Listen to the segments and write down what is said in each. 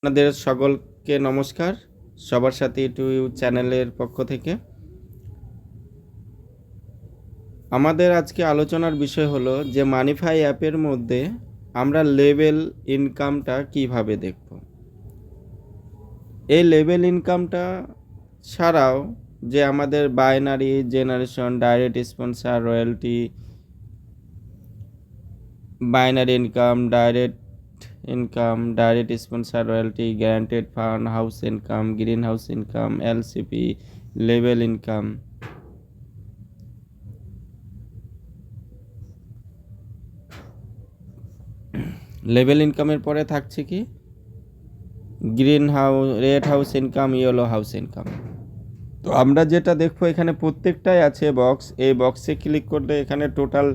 আপনাদের সকলকে নমস্কার। সবার সাথে ইউটিউব চ্যানেলের পক্ষ থেকে আমাদের আজকে আলোচনার বিষয় হলো যে মানিফাই অ্যাপের মধ্যে আমরা লেভেল ইনকামটা কিভাবে দেখব। এই লেভেল ইনকামটা ছাড়াও যে আমাদের binary, generation, direct sponsor, royalty, binary income, direct sponsor, royalty, guaranteed fund, house income, green house income, LCP, level income, level ইনকামের পরে থাকছে কি green house, red house income, yellow house income. তো আমরা যেটা দেখবো এখানে প্রত্যেকটাই আছে বক্স। এই বক্সে ক্লিক করলে এখানে টোটাল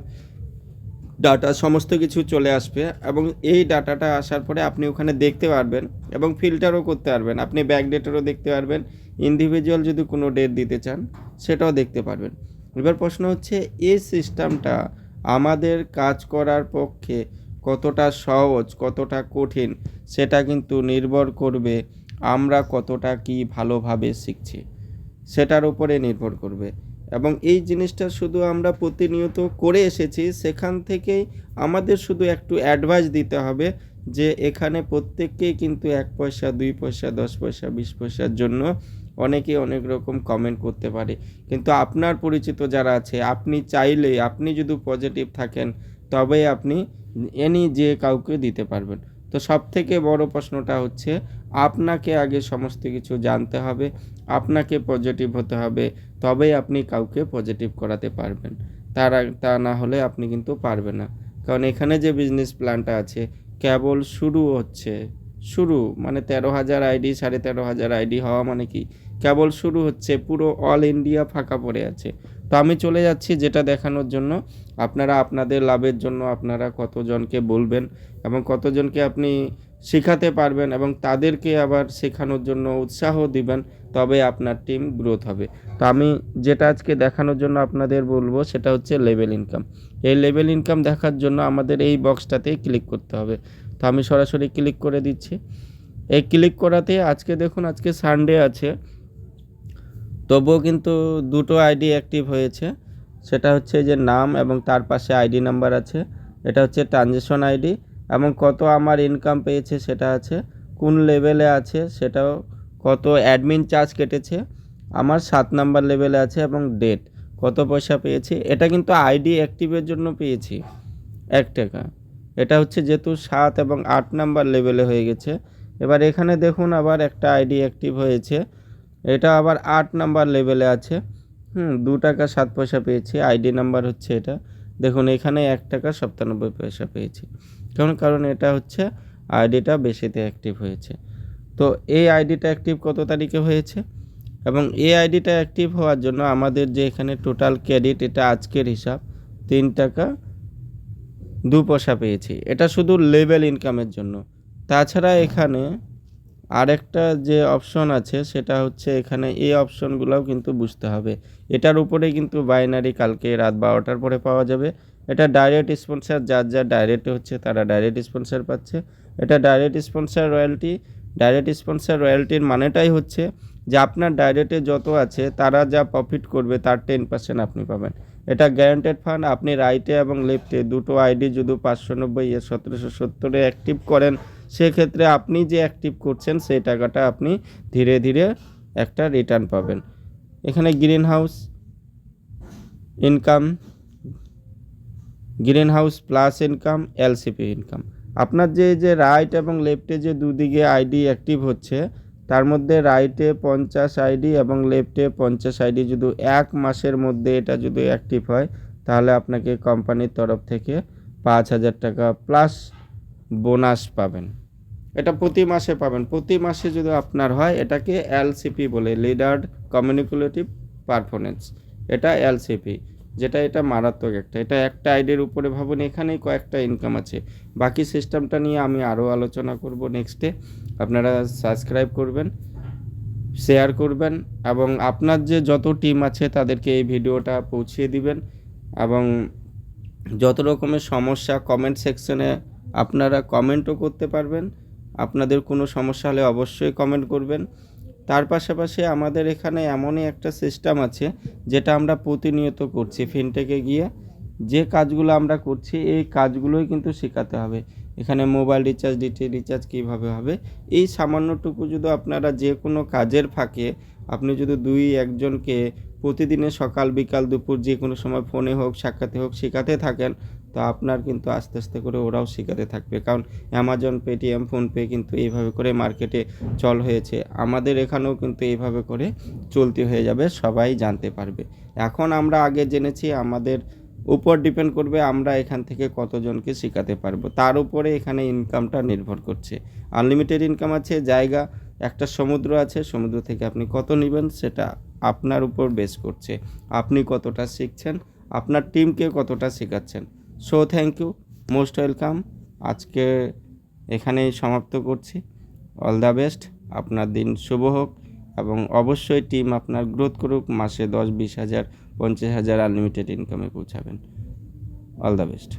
ডাটা সমস্ত কিছু চলে আসবে এবং এই ডাটাটা আসার পরে আপনি ওখানে দেখতে পারবেন এবং ফিল্টারও করতে পারবেন। আপনি ব্যাক ডেটেরও দেখতে পারবেন, ইন্ডিভিজুয়াল যদি কোনো ডেট দিতে চান সেটাও দেখতে পারবেন। এবার প্রশ্ন হচ্ছে এই সিস্টেমটা আমাদের কাজ করার পক্ষে কতটা সহজ, কতটা কঠিন, সেটা কিন্তু নির্ভর করবে আমরা কতটা কি ভালোভাবে শিখছি সেটার উপরে নির্ভর করবে। এবং এই জিনিসটা শুধু আমরা প্রতিনিয়ত করে এসেছি, সেখান থেকেই আমাদের শুধু একটু অ্যাডভাইস দিতে হবে যে এখানে প্রত্যেককেই কিন্তু 1 পয়সা, 2 পয়সা, 10 পয়সা, 20 পয়সার জন্য অনেকে অনেক রকম কমেন্ট করতে পারে। কিন্তু আপনার পরিচিত যারা আছে, আপনি চাইলে, আপনি যদি পজিটিভ থাকেন তবেই আপনি যে কাউকে দিতে পারবেন। তো সবথেকে বড় প্রশ্নটা হচ্ছে আপনাকে আগে সমস্ত কিছু জানতে হবে, আপনাকে পজিটিভ হতে হবে, তবেই আপনি কাউকে পজিটিভ করাতে পারবেন। তা না হলে আপনি কিন্তু পারবেন না। কারণ এখানে যে বিজনেস প্ল্যানটা আছে কেবল শুরু হচ্ছে, শুরু মানে 13,000 আইডি, 13,500 আইডি হওয়া মানে কি কেবল শুরু হচ্ছে, পুরো অল ইন্ডিয়া ফাঁকা পড়ে আছে। তো আমি চলে যাচ্ছি যেটা দেখানোর জন্য। আপনারা আপনাদের লাভের জন্য আপনারা কতজনকে বলবেন এবং কতজনকে আপনি শেখাতে পারবেন এবং তাদেরকে আবার শেখানোর জন্য উৎসাহ দিবেন, তবে আপনার টিম গ্রোথ হবে। তো আমি যেটা আজকে দেখানোর জন্য আপনাদের বলবো সেটা হচ্ছে লেভেল ইনকাম। এই লেভেল ইনকাম দেখার জন্য আমাদের এই বক্সটাতেই ক্লিক করতে হবে। তো আমি সরাসরি ক্লিক করে দিচ্ছি। এই ক্লিক করাতে আজকে দেখুন, আজকে সানডে আছে, তবুও কিন্তু দুটো আইডি অ্যাক্টিভ হয়েছে। সেটা হচ্ছে যে নাম এবং তার পাশে আইডি নাম্বার আছে, এটা হচ্ছে ট্রানজ্যাকশন আইডি এবং কত আমার ইনকাম পেয়েছে সেটা আছে, কোন লেভেলে আছে সেটাও, কত অ্যাডমিন চার্জ কেটেছে, আমার 7 নাম্বার লেভেলে আছে এবং ডেট, কত পয়সা পেয়েছি। এটা কিন্তু আইডি অ্যাক্টিভের জন্য পেয়েছি 1 টাকা। এটা হচ্ছে যেহেতু 7 এবং 8 নাম্বার লেভেলে হয়ে গেছে। এবার এখানে দেখুন আবার একটা আইডি অ্যাক্টিভ হয়েছে, এটা আবার 8 নাম্বার লেভেলে আছে। 2 টাকা 7 পয়সা পেয়েছি, আইডি নাম্বার হচ্ছে এটা। দেখুন এখানে 1 টাকা 97 পয়সা পেয়েছি। কারণ এটা হচ্ছে আইডিটা বেশিতে অ্যাক্টিভ হয়েছে। তো এই আইডিটা অ্যাক্টিভ কত তারিখে হয়েছে এবং এই আইডিটা অ্যাক্টিভ হওয়ার জন্য আমাদের যে এখানে টোটাল ক্রেডিট, এটা আজকের হিসাব 3 টাকা 2 পয়সা পেয়েছি। এটা শুধু লেভেল ইনকামের জন্য। তাছাড়া এখানে আরেকটা যে অপশন আছে সেটা হচ্ছে এখানে এই অপশনগুলোও কিন্তু বুঝতে হবে। এটার উপরে কিন্তু বাইনারি কালকে রাত 12টার পরে পাওয়া যাবে। এটা ডাইরেক্ট স্পন্সর, যার ডাইরেক্ট হচ্ছে তারা ডাইরেক্ট স্পন্সর পাচ্ছে। এটা direct sponsor royalty. Direct sponsor রয়্যালটির মানেটাই হচ্ছে যে আপনার ডাইরেক্টে যত আছে তারা যা প্রফিট করবে তার 10% আপনি পাবেন। এটা গ্যারান্টেড ফান্ড। আপনি রাইটে এবং লেফটে দুটো আইডি যদি 590 1770 অ্যাক্টিভ করেন, সেক্ষেত্রে আপনি যে অ্যাক্টিভ করছেন সেই টাকাটা আপনি ধীরে ধীরে একটা রিটার্ন পাবেন। এখানে green house income, green house plus income, LCP income. আপনার যে রাইট এবং লেফটে যে দুদিকে আইডি অ্যাক্টিভ হচ্ছে, তার মধ্যে রাইটে 50 আইডি এবং লেফটে 50 আইডি যদি 1 মাসের মধ্যে এটা যদি অ্যাক্টিভ হয়, তাহলে আপনাকে কোম্পানির তরফ থেকে 5,000 টাকা প্লাস বোনাস পাবেন। এটা প্রতি মাসে পাবেন। প্রতি মাসে যদি আপনার হয়, এটাকে এলসিপি বলে, লিডার কমিউনিকেটিভ পারফরমেন্স। এটা এলসিপি, এটা মারাত্মক এটা একটা আইডির উপরে ভাবুন, এখানেই কয়েকটা ইনকাম আছে। বাকি সিস্টেমটা নিয়ে আমি আরও আলোচনা করব নেক্সটে। আপনারা সাবস্ক্রাইব করবেন, শেয়ার করবেন এবং আপনার যে যত টিম আছে তাদেরকে এই ভিডিওটা পৌঁছিয়ে দিবেন এবং যত রকমের সমস্যা কমেন্ট সেকশনে আপনারা কমেন্টও করতে পারবেন আপনাদের কোনো সমস্যা হলে অবশ্যই কমেন্ট করবেন। তার পাশাপাশি আমাদের এখানে এমনই একটা সিস্টেম আছে যেটা আমরা প্রতিনিয়ত করছি। ফিনটেকে গিয়ে যে কাজগুলো আমরা করছি এই কাজগুলোই কিন্তু শেখাতে হবে। এখানে মোবাইল রিচার্জ, ডিটিএইচ রিচার্জ কীভাবে হবে, এই সামান্যটুকু যদি আপনারা যে কোনো কাজের ফাঁকে আপনি যদি 2-1 জনকে প্রতিদিনের সকাল বিকাল দুপুর যে কোনো সময় ফোনে হোক সাক্ষাতে হোক শেখাতে থাকেন, তো আপনার কিন্তু আস্তে আস্তে করে ওরাও শেখাতে থাকবে। কারণ অ্যামাজন, পেটিএম, ফোনপে কিন্তু এইভাবে করে মার্কেটে চল হয়েছে। আমাদের এখানেও কিন্তু এইভাবে করে চলতি হয়ে যাবে, সবাই জানতে পারবে। এখন আমরা আগে জেনেছি, আমাদের উপর ডিপেন্ড করবে আমরা এখান থেকে কতজনকে শেখাতে পারবো, তার উপরে এখানে ইনকামটা নির্ভর করছে। আনলিমিটেড ইনকাম আছে, জায়গা একটা সমুদ্র আছে, সমুদ্র থেকে আপনি কত নেবেন সেটা আপনার উপর বেস করছে। আপনি কতটা শিখছেন, আপনার টিমকে কতটা শেখাচ্ছেন। So thank you, most welcome. আজকে এখানেই সমাপ্ত করছি। অল দ্য বেস্ট, আপনার দিন শুভ হোক এবং অবশ্যই টিম আপনার গ্রোথ করুক, মাসে 10-20 হাজার 50 হাজার আনলিমিটেড ইনকামে পৌঁছাবেন। All the best.